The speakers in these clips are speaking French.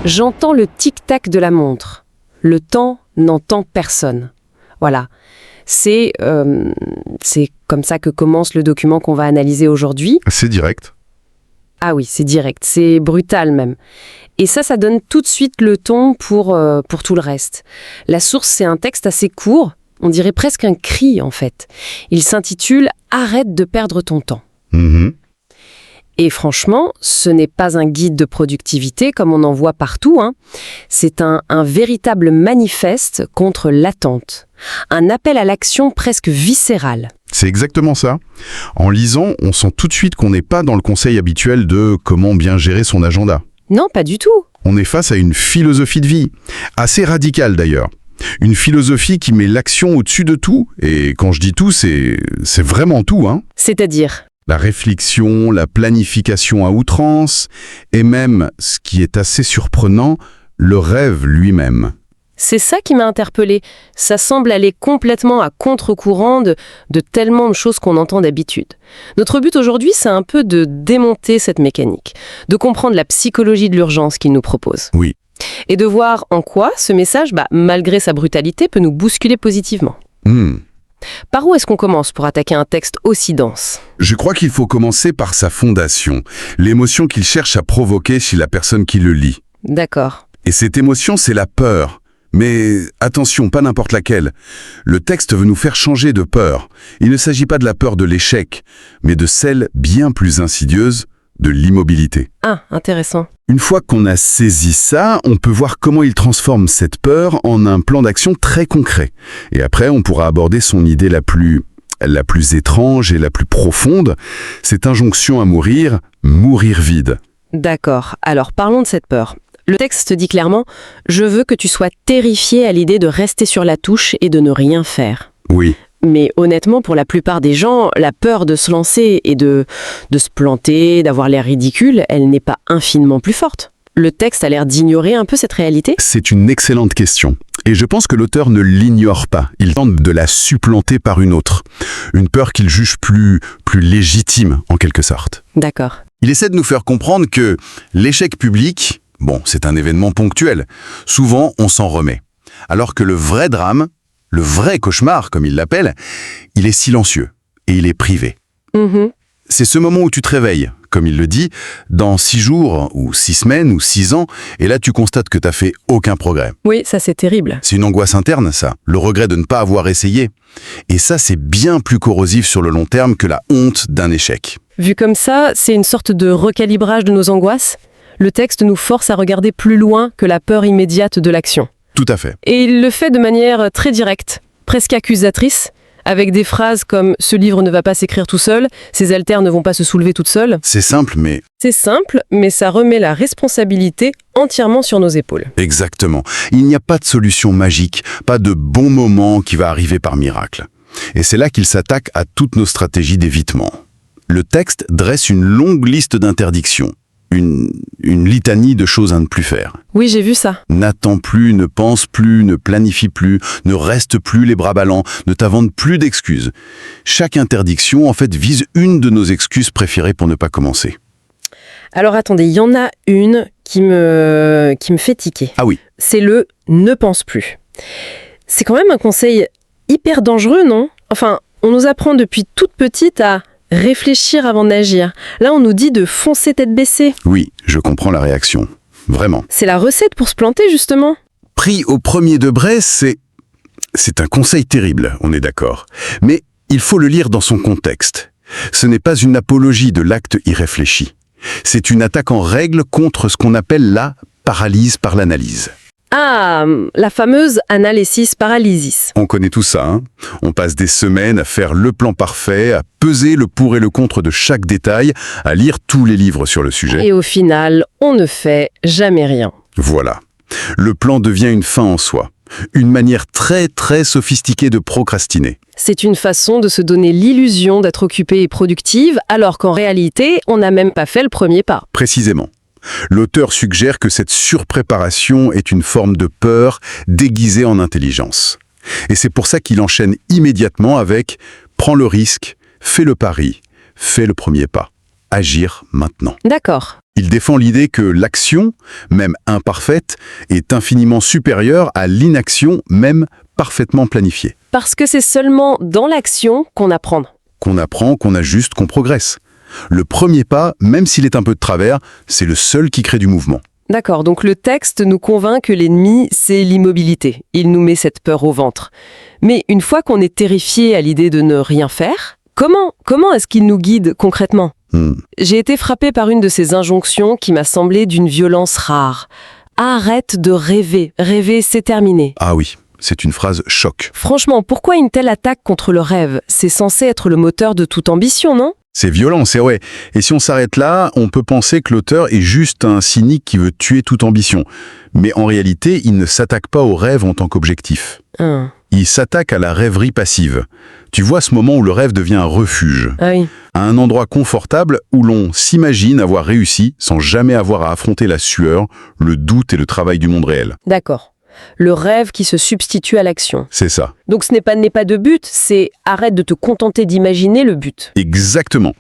J'entends le tic-tac de la montre. Le temps n'entend personne. Voilà. C'est comme ça que commence le document qu'on va analyser aujourd'hui. C'est direct. Ah oui, c'est direct, c'est brutal même. Et ça donne tout de suite le ton pour tout le reste. La source, c'est un texte assez court, on dirait presque un cri en fait. Il s'intitule « Arrête de perdre ton temps ». Et franchement, ce n'est pas un guide de productivité comme on en voit partout, hein. C'est un véritable manifeste contre l'attente. Un appel à l'action presque viscéral. C'est exactement ça. En lisant, on sent tout de suite qu'on n'est pas dans le conseil habituel de comment bien gérer son agenda. Non, pas du tout. On est face à une philosophie de vie, assez radicale d'ailleurs. Une philosophie qui met l'action au-dessus de tout, et quand je dis tout, c'est vraiment tout, hein. C'est-à-dire ? La réflexion, la planification à outrance, et même, ce qui est assez surprenant, le rêve lui-même. C'est ça qui m'a interpellée. Ça semble aller complètement à contre-courant de tellement de choses qu'on entend d'habitude. Notre but aujourd'hui, c'est un peu de démonter cette mécanique, de comprendre la psychologie de l'urgence qu'il nous propose. Oui. Et de voir en quoi ce message, malgré sa brutalité, peut nous bousculer positivement. Par où est-ce qu'on commence pour attaquer un texte aussi dense ? Je crois qu'il faut commencer par sa fondation, l'émotion qu'il cherche à provoquer chez la personne qui le lit. D'accord. Et cette émotion, c'est la peur. Mais attention, pas n'importe laquelle. Le texte veut nous faire changer de peur. Il ne s'agit pas de la peur de l'échec, mais de celle bien plus insidieuse, de l'immobilité. Ah, intéressant. Une fois qu'on a saisi ça, on peut voir comment il transforme cette peur en un plan d'action très concret. Et après, on pourra aborder son idée la plus étrange et la plus profonde, cette injonction à mourir vide. D'accord. Alors, parlons de cette peur. Le texte dit clairement « Je veux que tu sois terrifié à l'idée de rester sur la touche et de ne rien faire ». Oui. Mais honnêtement, pour la plupart des gens, la peur de se lancer et de se planter, d'avoir l'air ridicule, elle n'est pas infiniment plus forte. Le texte a l'air d'ignorer un peu cette réalité ? C'est une excellente question. Et je pense que l'auteur ne l'ignore pas. Il tente de la supplanter par une autre. Une peur qu'il juge plus légitime, en quelque sorte. D'accord. Il essaie de nous faire comprendre que l'échec public, c'est un événement ponctuel. Souvent, on s'en remet. Alors que le vrai drame, le vrai cauchemar, comme il l'appelle, il est silencieux et il est privé. C'est ce moment où tu te réveilles, comme il le dit, dans 6 jours, ou 6 semaines, ou 6 ans, et là tu constates que tu n'as fait aucun progrès. Oui, ça c'est terrible. C'est une angoisse interne, ça, le regret de ne pas avoir essayé. Et ça, c'est bien plus corrosif sur le long terme que la honte d'un échec. Vu comme ça, c'est une sorte de recalibrage de nos angoisses. Le texte nous force à regarder plus loin que la peur immédiate de l'action. Tout à fait. Et il le fait de manière très directe, presque accusatrice, avec des phrases comme « ce livre ne va pas s'écrire tout seul »,« ces haltères ne vont pas se soulever toutes seules ». C'est simple, mais... C'est simple, mais ça remet la responsabilité entièrement sur nos épaules. Exactement. Il n'y a pas de solution magique, pas de bon moment qui va arriver par miracle. Et c'est là qu'il s'attaque à toutes nos stratégies d'évitement. Le texte dresse une longue liste d'interdictions. Une litanie de choses à ne plus faire. Oui, j'ai vu ça. N'attends plus, ne pense plus, ne planifie plus, ne reste plus les bras ballants, ne t'invente plus d'excuses. Chaque interdiction, en fait, vise une de nos excuses préférées pour ne pas commencer. Alors attendez, il y en a une qui me fait tiquer. Ah oui. C'est le « ne pense plus ». C'est quand même un conseil hyper dangereux, non ? Enfin, on nous apprend depuis toute petite à réfléchir avant d'agir. Là, on nous dit de foncer tête baissée. Oui, je comprends la réaction. Vraiment. C'est la recette pour se planter, justement. Pris au premier degré, c'est un conseil terrible, on est d'accord. Mais il faut le lire dans son contexte. Ce n'est pas une apologie de l'acte irréfléchi. C'est une attaque en règle contre ce qu'on appelle la paralyse par l'analyse. Ah, la fameuse analysis paralysis. On connaît tout ça, hein. On passe des semaines à faire le plan parfait, à peser le pour et le contre de chaque détail, à lire tous les livres sur le sujet. Et au final, on ne fait jamais rien. Voilà. Le plan devient une fin en soi. Une manière très très sophistiquée de procrastiner. C'est une façon de se donner l'illusion d'être occupée et productive, alors qu'en réalité, on n'a même pas fait le premier pas. Précisément. L'auteur suggère que cette surpréparation est une forme de peur déguisée en intelligence. Et c'est pour ça qu'il enchaîne immédiatement avec « prends le risque, fais le pari, fais le premier pas, agir maintenant ». D'accord. Il défend l'idée que l'action, même imparfaite, est infiniment supérieure à l'inaction, même parfaitement planifiée. Parce que c'est seulement dans l'action qu'on apprend. Qu'on apprend, qu'on ajuste, qu'on progresse. Le premier pas, même s'il est un peu de travers, c'est le seul qui crée du mouvement. D'accord, donc le texte nous convainc que l'ennemi, c'est l'immobilité. Il nous met cette peur au ventre. Mais une fois qu'on est terrifié à l'idée de ne rien faire, comment est-ce qu'il nous guide concrètement ? J'ai été frappée par une de ces injonctions qui m'a semblé d'une violence rare. Arrête de rêver. Rêver, c'est terminé. Ah oui, c'est une phrase choc. Franchement, pourquoi une telle attaque contre le rêve ? C'est censé être le moteur de toute ambition, non ? C'est violent, c'est vrai. Et si on s'arrête là, on peut penser que l'auteur est juste un cynique qui veut tuer toute ambition. Mais en réalité, il ne s'attaque pas au rêve en tant qu'objectif. Il s'attaque à la rêverie passive. Tu vois ce moment où le rêve devient un refuge. Ah oui. À un endroit confortable où l'on s'imagine avoir réussi sans jamais avoir à affronter la sueur, le doute et le travail du monde réel. D'accord. Le rêve qui se substitue à l'action. C'est ça. Donc ce n'est pas de but, c'est arrête de te contenter d'imaginer le but. Exactement.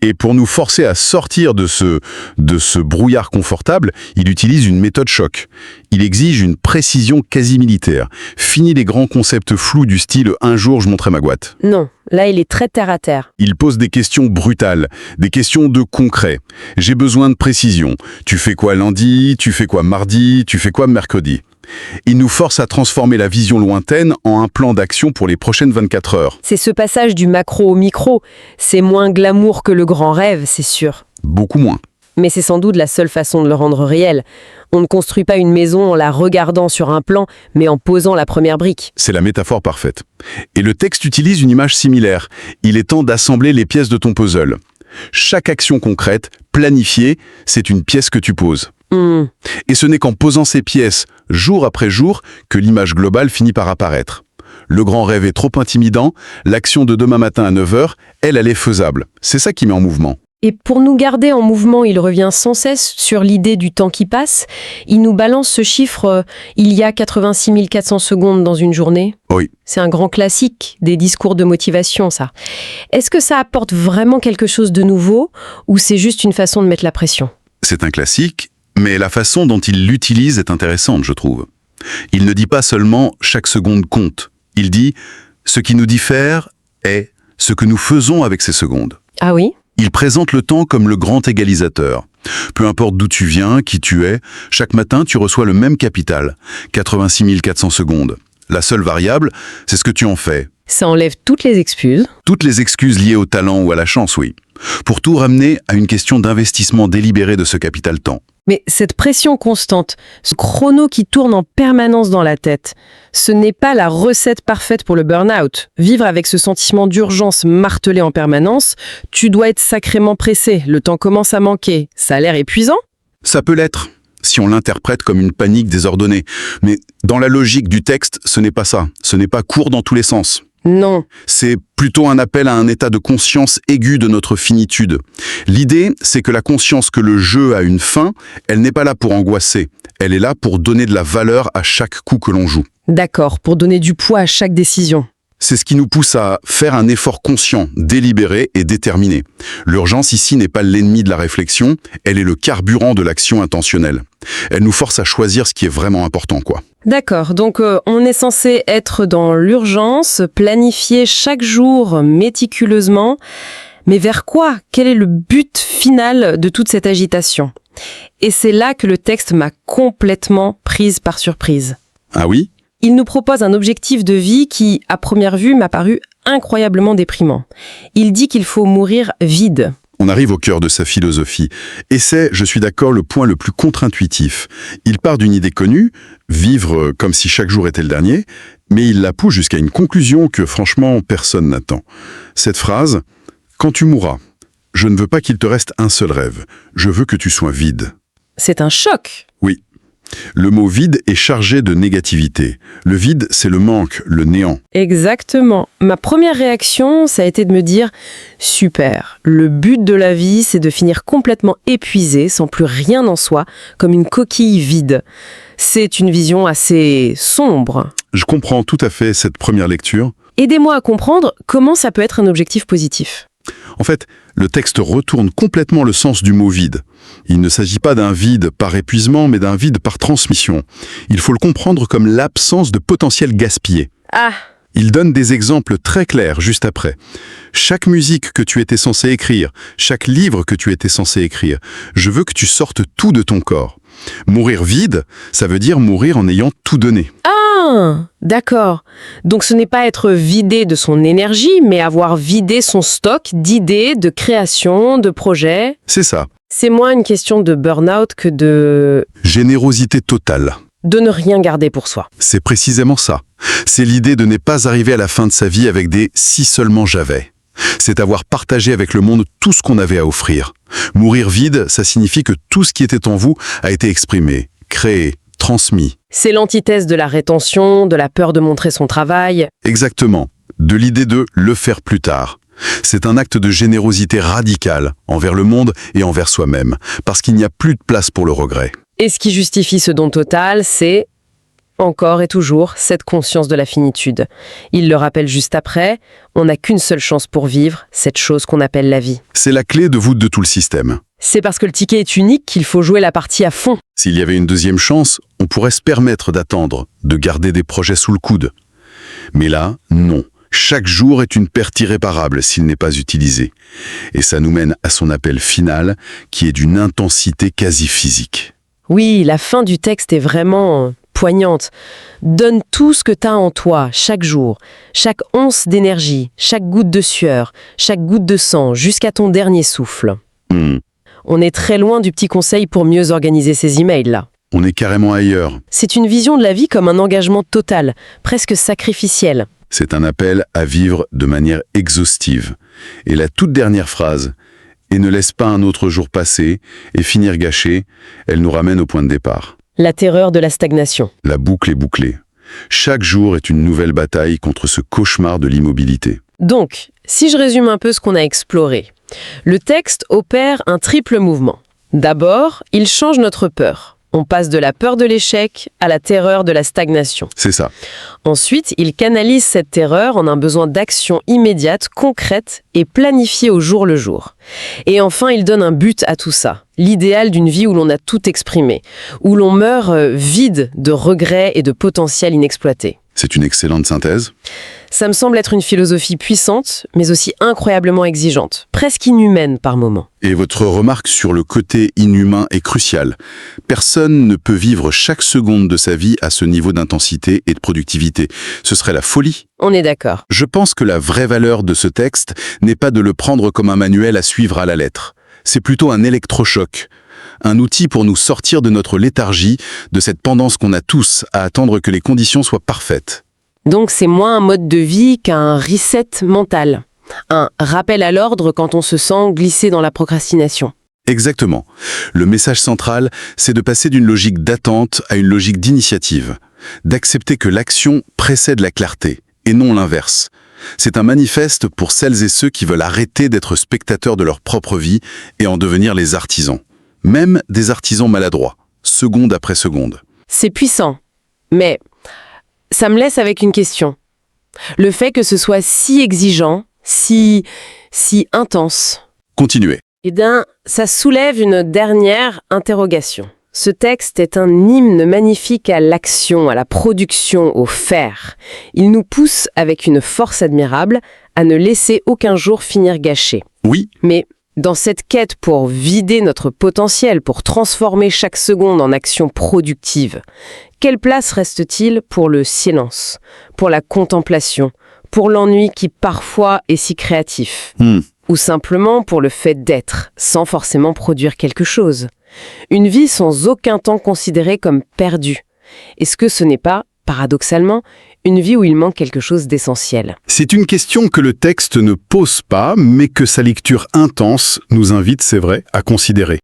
Et pour nous forcer à sortir de ce brouillard confortable, il utilise une méthode choc. Il exige une précision quasi militaire. Fini les grands concepts flous du style « un jour je monterai ma boîte ». Non, là il est très terre à terre. Il pose des questions brutales, des questions de concret. J'ai besoin de précision. Tu fais quoi lundi? Tu fais quoi mardi? Tu fais quoi mercredi? Il nous force à transformer la vision lointaine en un plan d'action pour les prochaines 24 heures. C'est ce passage du macro au micro. C'est moins glamour que le grand rêve, c'est sûr. Beaucoup moins. Mais c'est sans doute la seule façon de le rendre réel. On ne construit pas une maison en la regardant sur un plan, mais en posant la première brique. C'est la métaphore parfaite. Et le texte utilise une image similaire. Il est temps d'assembler les pièces de ton puzzle. Chaque action concrète, planifiée, c'est une pièce que tu poses. Et ce n'est qu'en posant ces pièces, jour après jour, que l'image globale finit par apparaître. Le grand rêve est trop intimidant, l'action de demain matin à 9h, elle est faisable. C'est ça qui met en mouvement. Et pour nous garder en mouvement, il revient sans cesse sur l'idée du temps qui passe. Il nous balance ce chiffre, il y a 86 400 secondes dans une journée. Oui. C'est un grand classique des discours de motivation, ça. Est-ce que ça apporte vraiment quelque chose de nouveau ou c'est juste une façon de mettre la pression ? C'est un classique, mais la façon dont il l'utilise est intéressante, je trouve. Il ne dit pas seulement « chaque seconde compte ». Il dit « ce qui nous diffère est ce que nous faisons avec ces secondes ». Ah oui ? Il présente le temps comme le grand égalisateur. Peu importe d'où tu viens, qui tu es, chaque matin tu reçois le même capital, 86 400 secondes. La seule variable, c'est ce que tu en fais. Ça enlève toutes les excuses. Toutes les excuses liées au talent ou à la chance, oui. Pour tout ramener à une question d'investissement délibéré de ce capital temps. Mais cette pression constante, ce chrono qui tourne en permanence dans la tête, ce n'est pas la recette parfaite pour le burn-out. Vivre avec ce sentiment d'urgence martelé en permanence, tu dois être sacrément pressé, le temps commence à manquer. Ça a l'air épuisant ? Ça peut l'être, si on l'interprète comme une panique désordonnée. Mais dans la logique du texte, ce n'est pas ça. Ce n'est pas court dans tous les sens. Non. C'est plutôt un appel à un état de conscience aigu de notre finitude. L'idée, c'est que la conscience que le jeu a une fin, elle n'est pas là pour angoisser. Elle est là pour donner de la valeur à chaque coup que l'on joue. D'accord, pour donner du poids à chaque décision. C'est ce qui nous pousse à faire un effort conscient, délibéré et déterminé. L'urgence ici n'est pas l'ennemi de la réflexion, elle est le carburant de l'action intentionnelle. Elle nous force à choisir ce qui est vraiment important, quoi. D'accord, donc on est censé être dans l'urgence, planifier chaque jour méticuleusement, mais vers quoi ? Quel est le but final de toute cette agitation ? Et c'est là que le texte m'a complètement prise par surprise. Ah oui ? Il nous propose un objectif de vie qui, à première vue, m'a paru incroyablement déprimant. Il dit qu'il faut mourir vide. On arrive au cœur de sa philosophie. Et c'est, je suis d'accord, le point le plus contre-intuitif. Il part d'une idée connue, vivre comme si chaque jour était le dernier, mais il la pousse jusqu'à une conclusion que, franchement, personne n'attend. Cette phrase, « Quand tu mourras, je ne veux pas qu'il te reste un seul rêve. Je veux que tu sois vide. » C'est un choc. Oui. Le mot vide est chargé de négativité. Le vide, c'est le manque, le néant. Exactement. Ma première réaction, ça a été de me dire « Super, le but de la vie, c'est de finir complètement épuisé, sans plus rien en soi, comme une coquille vide. » C'est une vision assez sombre. Je comprends tout à fait cette première lecture. Aidez-moi à comprendre comment ça peut être un objectif positif. En fait, Le texte retourne complètement le sens du mot vide. Il ne s'agit pas d'un vide par épuisement, mais d'un vide par transmission. Il faut le comprendre comme l'absence de potentiel gaspillé. Ah, Il donne des exemples très clairs juste après. Chaque musique que tu étais censé écrire, chaque livre que tu étais censé écrire, je veux que tu sortes tout de ton corps. Mourir vide, ça veut dire mourir en ayant tout donné. ah, d'accord. Donc ce n'est pas être vidé de son énergie, mais avoir vidé son stock d'idées, de créations, de projets. C'est ça. C'est moins une question de burn-out que Générosité totale. de ne rien garder pour soi. C'est précisément ça. C'est l'idée de ne pas arriver à la fin de sa vie avec des « si seulement j'avais ». C'est avoir partagé avec le monde tout ce qu'on avait à offrir. Mourir vide, ça signifie que tout ce qui était en vous a été exprimé, créé, transmis. C'est l'antithèse de la rétention, de la peur de montrer son travail. Exactement. De l'idée de « le faire plus tard ». C'est un acte de générosité radicale envers le monde et envers soi-même, parce qu'il n'y a plus de place pour le regret. Et ce qui justifie ce don total, c'est, encore et toujours, cette conscience de la finitude. Il le rappelle juste après, on n'a qu'une seule chance pour vivre, cette chose qu'on appelle la vie. C'est la clé de voûte de tout le système. C'est parce que le ticket est unique qu'il faut jouer la partie à fond. S'il y avait une deuxième chance, on pourrait se permettre d'attendre, de garder des projets sous le coude. Mais là, non. Chaque jour est une perte irréparable s'il n'est pas utilisé. Et ça nous mène à son appel final, qui est d'une intensité quasi physique. Oui, la fin du texte est vraiment poignante. Donne tout ce que t'as en toi, chaque jour, chaque once d'énergie, chaque goutte de sueur, chaque goutte de sang, jusqu'à ton dernier souffle. On est très loin du petit conseil pour mieux organiser ses emails, là. On est carrément ailleurs. C'est une vision de la vie comme un engagement total, presque sacrificiel. C'est un appel à vivre de manière exhaustive. Et la toute dernière phrase, « Et ne laisse pas un autre jour passer et finir gâché », elle nous ramène au point de départ. La terreur de la stagnation. La boucle est bouclée. Chaque jour est une nouvelle bataille contre ce cauchemar de l'immobilité. Donc, si je résume un peu ce qu'on a exploré, le texte opère un triple mouvement. D'abord, il change notre peur. On passe de la peur de l'échec à la terreur de la stagnation. C'est ça. Ensuite, il canalise cette terreur en un besoin d'action immédiate, concrète et planifiée au jour le jour. Et enfin, il donne un but à tout ça. L'idéal d'une vie où l'on a tout exprimé, où l'on meurt vide de regrets et de potentiel inexploité. C'est une excellente synthèse. Ça me semble être une philosophie puissante, mais aussi incroyablement exigeante, presque inhumaine par moments. Et votre remarque sur le côté inhumain est cruciale. Personne ne peut vivre chaque seconde de sa vie à ce niveau d'intensité et de productivité. Ce serait la folie. On est d'accord. Je pense que la vraie valeur de ce texte n'est pas de le prendre comme un manuel à suivre à la lettre. C'est plutôt un électrochoc. Un outil pour nous sortir de notre léthargie, de cette tendance qu'on a tous à attendre que les conditions soient parfaites. Donc c'est moins un mode de vie qu'un reset mental. Un rappel à l'ordre quand on se sent glissé dans la procrastination. Exactement. Le message central, c'est de passer d'une logique d'attente à une logique d'initiative. D'accepter que l'action précède la clarté, et non l'inverse. C'est un manifeste pour celles et ceux qui veulent arrêter d'être spectateurs de leur propre vie et en devenir les artisans. Même des artisans maladroits, seconde après seconde. C'est puissant, mais ça me laisse avec une question. Le fait que ce soit si exigeant, si intense, Continuez. eh bien, ça soulève une dernière interrogation. Ce texte est un hymne magnifique à l'action, à la production, au faire. Il nous pousse avec une force admirable à ne laisser aucun jour finir gâché. Oui, Mais dans cette quête pour vider notre potentiel, pour transformer chaque seconde en action productive, quelle place reste-t-il pour le silence, pour la contemplation, pour l'ennui qui parfois est si créatif, ou simplement pour le fait d'être, sans forcément produire quelque chose? Une vie sans aucun temps considérée comme perdue. Est-ce que ce n'est pas, paradoxalement, une vie où il manque quelque chose d'essentiel? c'est une question que le texte ne pose pas, mais que sa lecture intense nous invite, c'est vrai, à considérer.